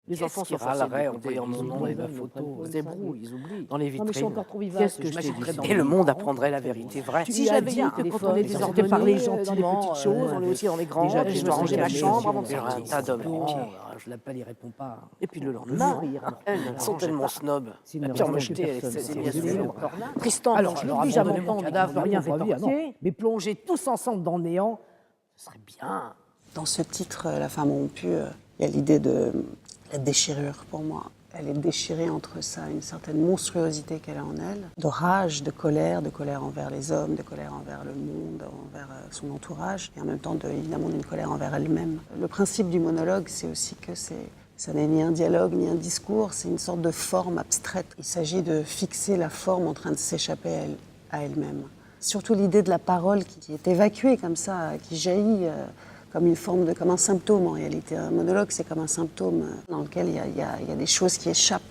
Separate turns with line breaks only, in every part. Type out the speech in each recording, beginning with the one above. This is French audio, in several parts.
Les enfants sont râleraient en voyant mon nom et ma photo. Ils débrouillent, ils oublient. Dans les
Non, mais je suis
vitrines.
encore trop vivace.
Qu'est-ce que je t'ai dit? Et le monde apprendrait la vérité vraie.
Si j'avais dit que quand on est
désordonné,
désordonné, parler gentiment, dans les petites choses, on est aussi dans les grandes.
Déjà,
Je
je
me rangeais ma chambre avant de
J'aurais un
sortir.
tas d'hommes à mes pieds.
Je l'appelle, il répond pas.
Et puis le lendemain, elles sont tellement snobs. La pire mocheté, elle s'est mise Tristan,
Alors, je l'oblige à
abandonné
m'entendre,
mon
cadavre,
cadavre,
rien
rien
fait entier, mais plonger tous ensemble dans le néant, ce serait bien.
Dans ce titre, La femme rompue, il y a l'idée de la déchirure pour moi. Elle est déchirée entre ça, une certaine monstruosité qu'elle a en elle, de rage, de colère envers les hommes, de colère envers le monde, envers son entourage, et en même temps, évidemment, d'une colère envers elle-même. Le principe du monologue, c'est aussi que ça n'est ni un dialogue, ni un discours, c'est une sorte de forme abstraite. Il s'agit de fixer la forme en train de s'échapper à elle-même. Surtout l'idée de la parole qui est évacuée comme ça, qui jaillit comme une forme comme un symptôme en réalité. Un monologue, c'est comme un symptôme dans lequel il y a des choses qui échappent.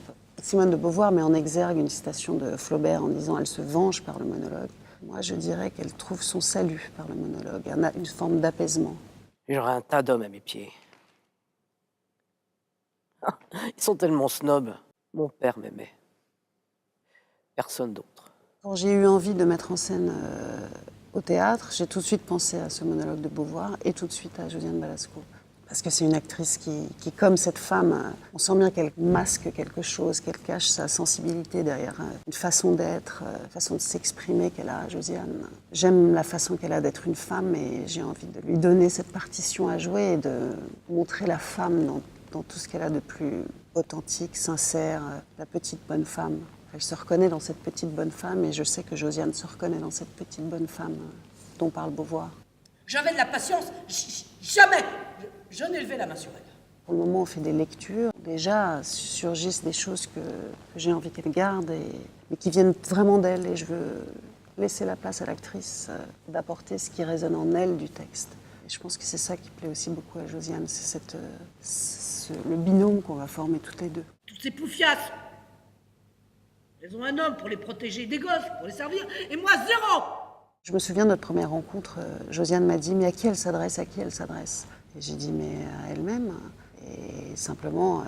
Simone de Beauvoir met en exergue une citation de Flaubert en disant « Elle se venge par le monologue ». Moi, je dirais qu'elle trouve son salut par le monologue, une forme d'apaisement.
J'aurais un tas d'hommes à mes pieds. Ils sont tellement snobs. Mon père m'aimait. Personne d'autre.
Quand j'ai eu envie de mettre en scène au théâtre, j'ai tout de suite pensé à ce monologue de Beauvoir et tout de suite à Josiane Balasco. Parce que c'est une actrice qui, comme cette femme, on sent bien qu'elle masque quelque chose, qu'elle cache sa sensibilité derrière une façon d'être, une façon de s'exprimer qu'elle a, Josiane. J'aime la façon qu'elle a d'être une femme et j'ai envie de lui donner cette partition à jouer et de montrer la femme dans tout ce qu'elle a de plus authentique, sincère, la petite bonne femme. Elle se reconnaît dans cette petite bonne femme et je sais que Josiane se reconnaît dans cette petite bonne femme dont parle Beauvoir.
J'avais de la patience, jamais je n'ai levé la main sur elle.
Pour le moment, on fait des lectures. Déjà, surgissent des choses que j'ai envie qu'elle garde, mais qui viennent vraiment d'elle. Et je veux laisser la place à l'actrice d'apporter ce qui résonne en elle du texte. Et je pense que c'est ça qui plaît aussi beaucoup à Josiane, c'est le binôme qu'on va former toutes les deux.
Toutes ces poufiasses, elles ont un homme pour les protéger des gosses, pour les servir, et moi, zéro.
Je me souviens de notre première rencontre, Josiane m'a dit « Mais à qui elle s'adresse, à qui elle s'adresse ?» Et j'ai dit « Mais à elle-même ». Et simplement,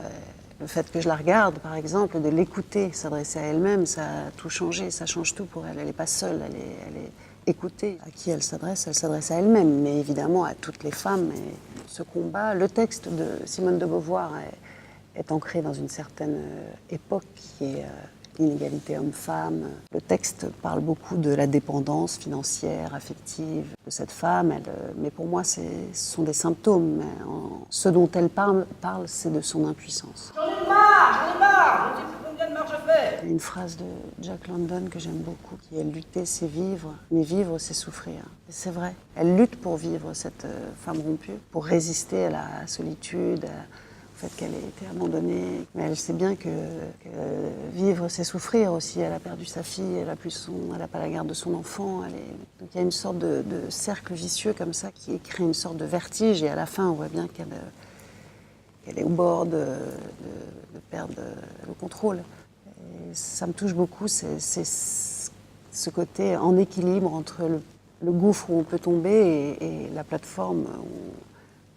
le fait que je la regarde, par exemple, de l'écouter, s'adresser à elle-même, ça a tout changé, ça change tout pour elle. Elle n'est pas seule, elle est écoutée. À qui elle s'adresse à elle-même, mais évidemment à toutes les femmes. Et ce combat, le texte de Simone de Beauvoir est ancré dans une certaine époque qui est l'inégalité homme-femme. Le texte parle beaucoup de la dépendance financière, affective de cette femme, mais pour moi, ce sont des symptômes. Ce dont elle parle, c'est de son impuissance.
J'en ai marre, je ne sais plus combien de marche je fais.
Il y a une phrase de Jack London que j'aime beaucoup, qui est « Lutter, c'est vivre, mais vivre, c'est souffrir ». Et c'est vrai, elle lutte pour vivre, cette femme rompue, pour résister à la solitude, au fait qu'elle ait été abandonnée. Mais elle sait bien que vivre, c'est souffrir aussi. Elle a perdu sa fille, elle n'a pas la garde de son enfant. Donc il y a une sorte de cercle vicieux comme ça qui crée une sorte de vertige. Et à la fin, on voit bien qu'elle est au bord de perdre le contrôle. Et ça me touche beaucoup, c'est ce côté en équilibre entre le gouffre où on peut tomber et la plateforme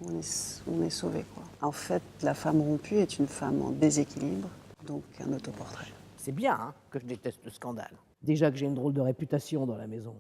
où on est sauvé, quoi. En fait, la femme rompue est une femme en déséquilibre, donc un autoportrait.
C'est bien que je déteste le scandale. Déjà que j'ai une drôle de réputation dans la maison.